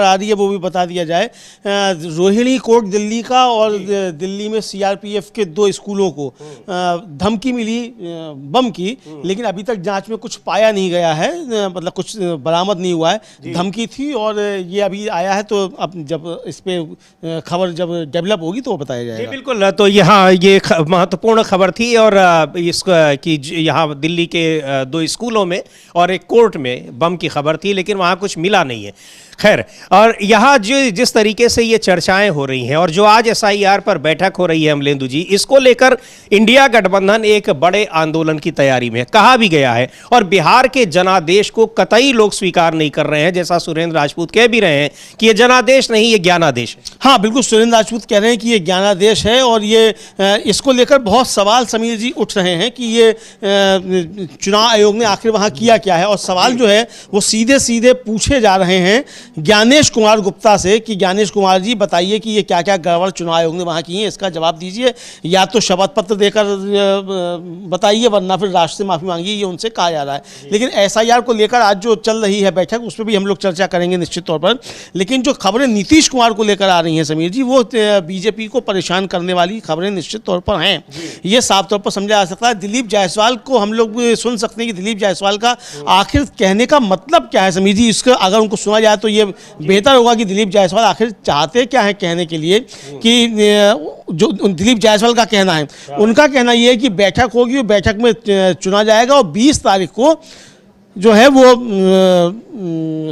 आ रही है वो भी बता दिया जाए। रोहिणी कोर्ट दिल्ली का और दिल्ली में सीआरपीएफ के 2 स्कूलों को धमकी मिली बम की, लेकिन अभी तक जांच में कुछ पाया नहीं गया है, मतलब कुछ बरामद नहीं हुआ है। धमकी थी और ये अभी आया है, तो अब जब इस पे खबर जब डेवलप होगी तो वो बताया जाएगा। बिल्कुल, तो यहाँ ये महत्वपूर्ण खबर थी और कि यहाँ दिल्ली के 2 स्कूलों में और एक कोर्ट में बम की खबर थी, लेकिन वहाँ कुछ मिला नहीं है। खैर, और यहाँ जिस तरीके से ये चर्चाएं हो रही हैं और जो आज एसआईआर पर बैठक हो रही है अमलेंदु जी, इसको लेकर इंडिया गठबंधन एक बड़े आंदोलन की तैयारी में, कहा भी गया है। और बिहार के जनादेश को कतई लोग स्वीकार नहीं कर रहे हैं, जैसा सुरेंद्र राजपूत कह भी रहे हैं कि ये जनादेश नहीं, ये ज्ञानादेश है। हाँ बिल्कुल, सुरेंद्र राजपूत कह रहे हैं कि ये ज्ञानादेश है और ये इसको लेकर बहुत सवाल समीर जी उठ रहे हैं कि ये चुनाव आयोग ने आखिर वहाँ किया क्या है। और सवाल जो है वो सीधे सीधे पूछे जा रहे हैं ज्ञानेश कुमार गुप्ता से कि ज्ञानेश कुमार जी बताइए कि ये क्या क्या गड़बड़ चुनाव आयोग ने वहाँ की है, इसका जवाब दीजिए, या तो शपथ पत्र देकर बताइए वरना फिर राष्ट्र से माफ़ी मांगिए, ये उनसे कहा जा रहा है। लेकिन एसआईआर को लेकर आज जो चल रही है बैठक, उस पर भी हम लोग चर्चा करेंगे निश्चित तौर पर। लेकिन जो खबरें नीतीश कुमार को लेकर आ रही हैं समीर जी, वो बीजेपी को परेशान करने वाली खबरें निश्चित तौर पर हैं। ये साफ तौर पर समझा जा सकता है। दिलीप जायसवाल को हम लोग सुन सकते हैं कि दिलीप जायसवाल का आखिर कहने का मतलब क्या है समीर जी। इसका अगर उनको सुना जाए तो ये बेहतर होगा कि दिलीप जायसवाल आखिर चाहते क्या है कहने के लिए, कि जो दिलीप जायसवाल का कहना है, उनका कहना यह है कि बैठक होगी, बैठक में चुना जाएगा और 20 तारीख को जो है वो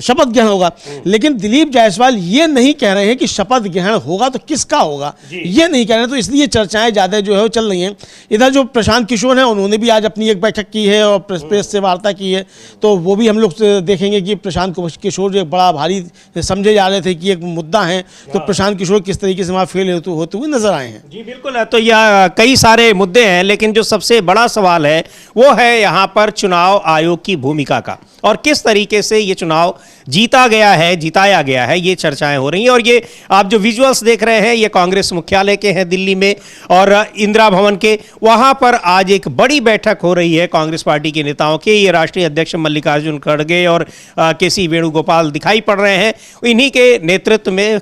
शपथ ग्रहण होगा। लेकिन दिलीप जायसवाल ये नहीं कह रहे हैं कि शपथ ग्रहण होगा तो किसका होगा, ये नहीं कह रहे हैं, तो इसलिए चर्चाएं ज़्यादा जो है वो चल रही हैं। इधर जो प्रशांत किशोर हैं, उन्होंने भी आज अपनी एक बैठक की है और प्रेस से वार्ता की है, तो वो भी हम लोग देखेंगे कि प्रशांत किशोर जो एक बड़ा भारी समझे जा रहे थे कि एक मुद्दा है, तो प्रशांत किशोर किस तरीके से वहाँ फेल होते हुए नजर आए हैं। जी बिल्कुल, तो यह कई सारे मुद्दे हैं, लेकिन जो सबसे बड़ा सवाल है वो है यहाँ पर चुनाव आयोग की भूमिका का, और किस तरीके से ये चुनाव जिताया गया है, ये चर्चाएं हो रही हैं। और ये आप जो विजुअल्स देख रहे हैं, ये कांग्रेस मुख्यालय के हैं दिल्ली में और इंदिरा भवन के, वहां पर आज एक बड़ी बैठक हो रही है कांग्रेस पार्टी के नेताओं की। ये राष्ट्रीय अध्यक्ष मल्लिकार्जुन खड़गे और केसी वेणुगोपाल दिखाई पड़ रहे हैं। इन्हीं के नेतृत्व में,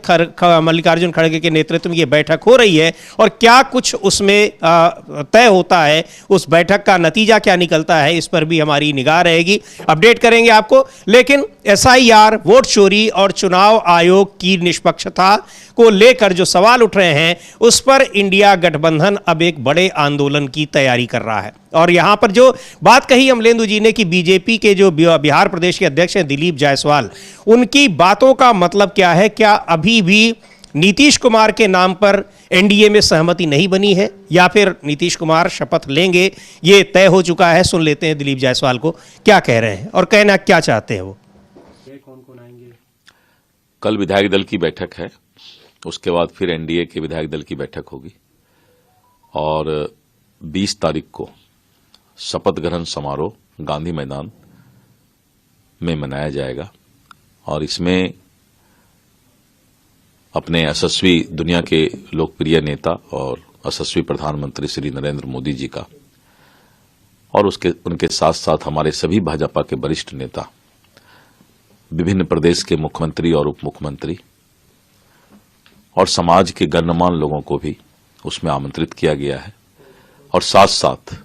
मल्लिकार्जुन खड़गे के नेतृत्व में ये बैठक हो रही है। और क्या कुछ उसमें तय होता है, उस बैठक का नतीजा क्या निकलता है, इस पर भी हमारी निगाह रहेगी, अपडेट करेंगे आपको। लेकिन एसआईआर, वोट चोरी और चुनाव आयोग की निष्पक्षता को लेकर जो सवाल उठ रहे हैं, उस पर इंडिया गठबंधन अब एक बड़े आंदोलन की तैयारी कर रहा है। और यहां पर जो बात कही अमलेंदु जी ने कि बीजेपी के जो बिहार प्रदेश के अध्यक्ष हैं दिलीप जायसवाल, उनकी बातों का मतलब क्या है? क्या अभी भी नीतीश कुमार के नाम पर एनडीए में सहमति नहीं बनी है, या फिर नीतीश कुमार शपथ लेंगे ये तय हो चुका है? सुन लेते हैं दिलीप जायसवाल को, क्या कह रहे हैं और कहना क्या चाहते हैं वो। कौन आएंगे? कल विधायक दल की बैठक है, उसके बाद फिर एनडीए के विधायक दल की बैठक होगी और 20 तारीख को शपथ ग्रहण समारोह गांधी मैदान में मनाया जाएगा। और इसमें अपने यशस्वी, दुनिया के लोकप्रिय नेता और यशस्वी प्रधानमंत्री श्री नरेंद्र मोदी जी का और उनके साथ साथ हमारे सभी भाजपा के वरिष्ठ नेता, विभिन्न प्रदेश के मुख्यमंत्री और उप मुख्यमंत्री और समाज के गणमान्य लोगों को भी उसमें आमंत्रित किया गया है। और साथ साथ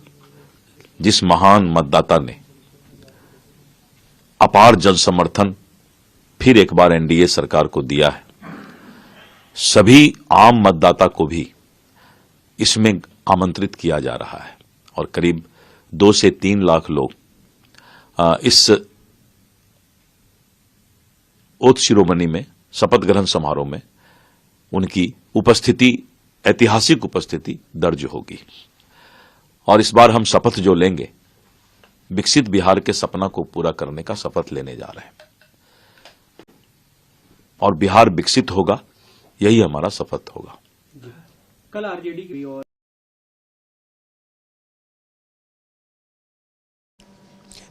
जिस महान मतदाता ने अपार जन समर्थन फिर एक बार एनडीए सरकार को दिया है, सभी आम मतदाता को भी इसमें आमंत्रित किया जा रहा है। और करीब 2 से 3 लाख लोग इस ओथ शिरोमणि में, शपथ ग्रहण समारोह में उनकी उपस्थिति, ऐतिहासिक उपस्थिति दर्ज होगी। और इस बार हम शपथ जो लेंगे, विकसित बिहार के सपना को पूरा करने का शपथ लेने जा रहे हैं। और बिहार विकसित होगा, यही हमारा शपथ होगा। कल आरजेडी की और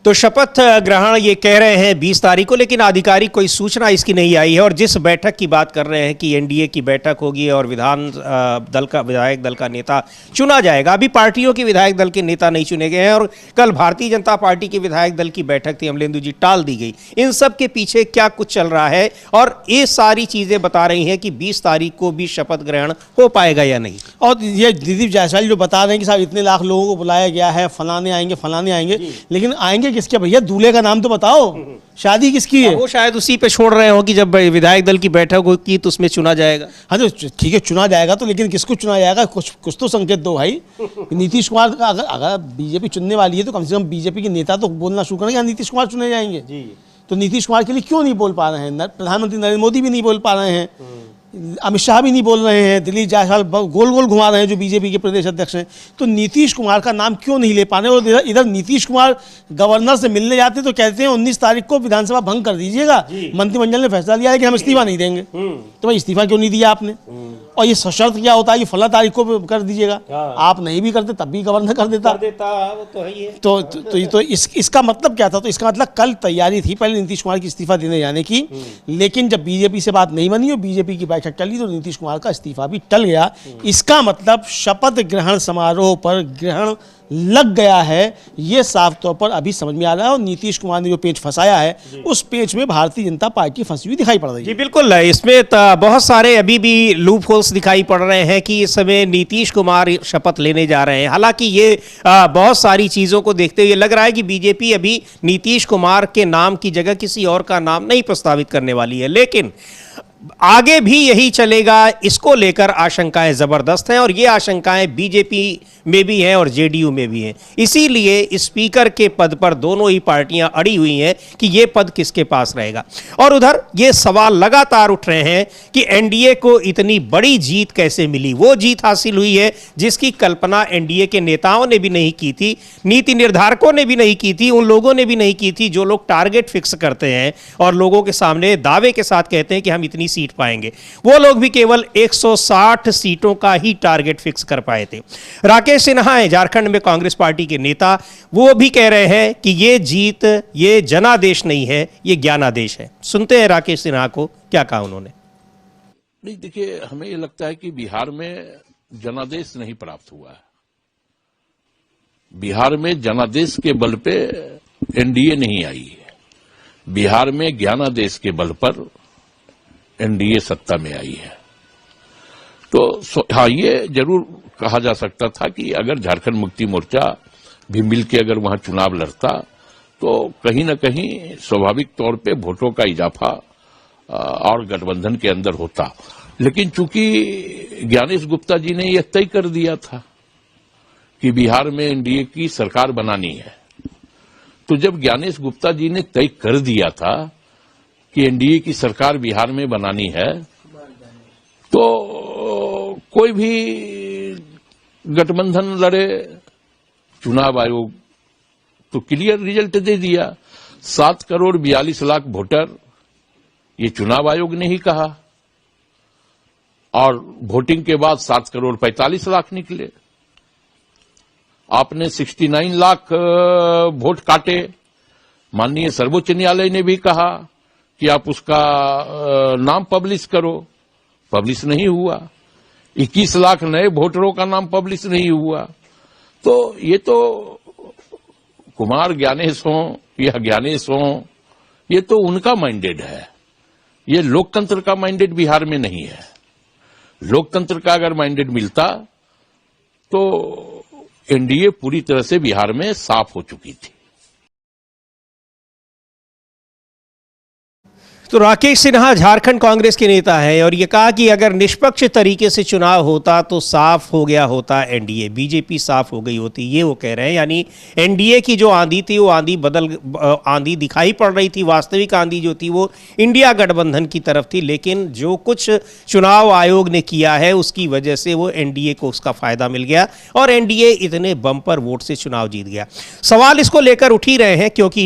तो शपथ ग्रहण ये कह रहे हैं 20 तारीख को, लेकिन आधिकारिक कोई सूचना इसकी नहीं आई है। और जिस बैठक की बात कर रहे हैं कि एनडीए की बैठक होगी और विधायक दल का नेता चुना जाएगा, अभी पार्टियों के विधायक दल के नेता नहीं चुने गए हैं। और कल भारतीय जनता पार्टी के विधायक दल की बैठक थी, अमलेंदु जी, टाल दी गई। इन सब के पीछे क्या कुछ चल रहा है, और ये सारी चीजें बता रही हैं कि 20 तारीख को भी शपथ ग्रहण हो पाएगा या नहीं। और ये दिलीप जायसवाल जो बता रहे हैं कि साहब इतने लाख लोगों को बुलाया गया है, फलाने आएंगे, लेकिन आएंगे किसके? भैया दूल्हे का नाम तो बताओ, शादी किसकी है? वो शायद उसी पे छोड़ रहे हो कि जब विधायक दल की बैठक होगी तो उसमें चुना जाएगा। हाँ तो ठीक है, चुना जाएगा तो, लेकिन किसको चुना जाएगा? कुछ तो संकेत दो भाई। नीतीश कुमार का अगर बीजेपी चुनने वाली है तो कम से कम बीजेपी के नेता तो बोलना शुरू करेंगे नीतीश कुमार चुने जाएंगे। तो नीतीश कुमार के लिए क्यों नहीं बोल पा रहे हैं? प्रधानमंत्री नरेंद्र मोदी भी नहीं बोल पा रहे हैं, अमित शाह भी नहीं बोल रहे हैं, दिलीप जायसवाल गोल गोल घुमा रहे हैं जो बीजेपी के प्रदेश अध्यक्ष हैं। तो नीतीश कुमार का नाम क्यों नहीं ले पा रहे? और इधर नीतीश कुमार गवर्नर से मिलने जाते तो कहते हैं 19 तारीख को विधानसभा भंग कर दीजिएगा, मंत्रिमंडल ने फैसला लिया है कि हम इस्तीफा नहीं देंगे। तो भाई इस्तीफा क्यों नहीं दिया आपने? और ये सशर्त क्या होता है कि फला तारीख को कर दीजिएगा? आप नहीं भी करते तब भी गवर्नर कर देता। वो तो है ही है। तो इसका मतलब क्या था? तो इसका मतलब कल तैयारी थी पहले नीतीश कुमार की इस्तीफा देने जाने की, लेकिन जब बीजेपी से बात नहीं बनी और बीजेपी की बैठक चली तो नीतीश कुमार का इस्तीफा भी टल गया। इसका मतलब शपथ ग्रहण समारोह पर ग्रहण लग गया है, ये साफ तौर पर अभी समझ में आ रहा है। और नीतीश कुमार ने जो पेच फंसाया है उस पेच में भारतीय जनता पार्टी फंसी हुई दिखाई पड़ रही है। जी बिल्कुल, इसमें बहुत सारे अभी भी लूप होल्स दिखाई पड़ रहे हैं कि इस समय नीतीश कुमार शपथ लेने जा रहे हैं। हालांकि ये बहुत सारी चीज़ों को देखते हुए लग रहा है कि बीजेपी अभी नीतीश कुमार के नाम की जगह किसी और का नाम नहीं प्रस्तावित करने वाली है, लेकिन आगे भी यही चलेगा, इसको लेकर आशंकाएं जबरदस्त हैं। और ये आशंकाएं बीजेपी में भी हैं और जेडीयू में भी हैं। इसीलिए स्पीकर के पद पर दोनों ही पार्टियां अड़ी हुई हैं कि ये पद किसके पास रहेगा। और उधर ये सवाल लगातार उठ रहे हैं कि एनडीए को इतनी बड़ी जीत कैसे मिली। वो जीत हासिल हुई है जिसकी कल्पना एनडीए के नेताओं ने भी नहीं की थी, नीति निर्धारकों ने भी नहीं की थी, उन लोगों ने भी नहीं की थी जो लोग टारगेट फिक्स करते हैं और लोगों के सामने दावे के साथ कहते हैं कि हम इतनी सीट पाएंगे। वो लोग भी केवल 160 सीटों का ही टारगेट फिक्स कर पाए थे। राकेश सिन्हा है झारखंड में कांग्रेस पार्टी के नेता, वो भी कह रहे हैं कि ये जीत ये जनादेश नहीं है, ये ज्ञानादेश है। सुनते हैं राकेश सिन्हा को, क्या कहा उन्होंने। नहीं, देखिए, हमें ये लगता है कि बिहार में जनादेश नहीं प्राप्त हुआ है। बिहार में जनादेश के बल पे एनडीए नहीं आई है, बिहार में ज्ञानादेश के बल पर एनडीए सत्ता में आई है। तो हाँ, ये जरूर कहा जा सकता था कि अगर झारखंड मुक्ति मोर्चा भी मिलकर अगर वहां चुनाव लड़ता तो कहीं न कहीं स्वाभाविक तौर पे वोटों का इजाफा और गठबंधन के अंदर होता। लेकिन चूंकि ज्ञानेश गुप्ता जी ने यह तय कर दिया था कि बिहार में एनडीए की सरकार बनानी है, तो जब ज्ञानेश गुप्ता जी ने तय कर दिया था कि एनडीए की सरकार बिहार में बनानी है, तो कोई भी गठबंधन लड़े, चुनाव आयोग तो क्लियर रिजल्ट दे दिया। 7 करोड़ 42 लाख वोटर, ये चुनाव आयोग ने ही कहा, और वोटिंग के बाद 7 करोड़ 45 लाख निकले। आपने 69 लाख वोट काटे। माननीय सर्वोच्च न्यायालय ने भी कहा कि आप उसका नाम पब्लिश करो, पब्लिश नहीं हुआ। 21 लाख नए वोटरों का नाम पब्लिश नहीं हुआ। तो ये तो कुमार ज्ञानेश हो या ज्ञानेश हो, ये तो उनका मैंडेट है, ये लोकतंत्र का मैंडेट बिहार में नहीं है। लोकतंत्र का अगर मैंडेट मिलता तो एनडीए पूरी तरह से बिहार में साफ हो चुकी थी। तो राकेश सिन्हा झारखंड कांग्रेस के नेता हैं और ये कहा कि अगर निष्पक्ष तरीके से चुनाव होता तो साफ हो गया होता एनडीए, बीजेपी साफ हो गई होती, ये वो कह रहे हैं। यानी एनडीए की जो आंधी थी वो आंधी दिखाई पड़ रही थी, वास्तविक आंधी जो थी वो इंडिया गठबंधन की तरफ थी। लेकिन जो कुछ चुनाव आयोग ने किया है उसकी वजह से वो एनडीए को उसका फायदा मिल गया और एनडीए इतने बम्पर वोट से चुनाव जीत गया। सवाल इसको लेकर उठ ही रहे हैं क्योंकि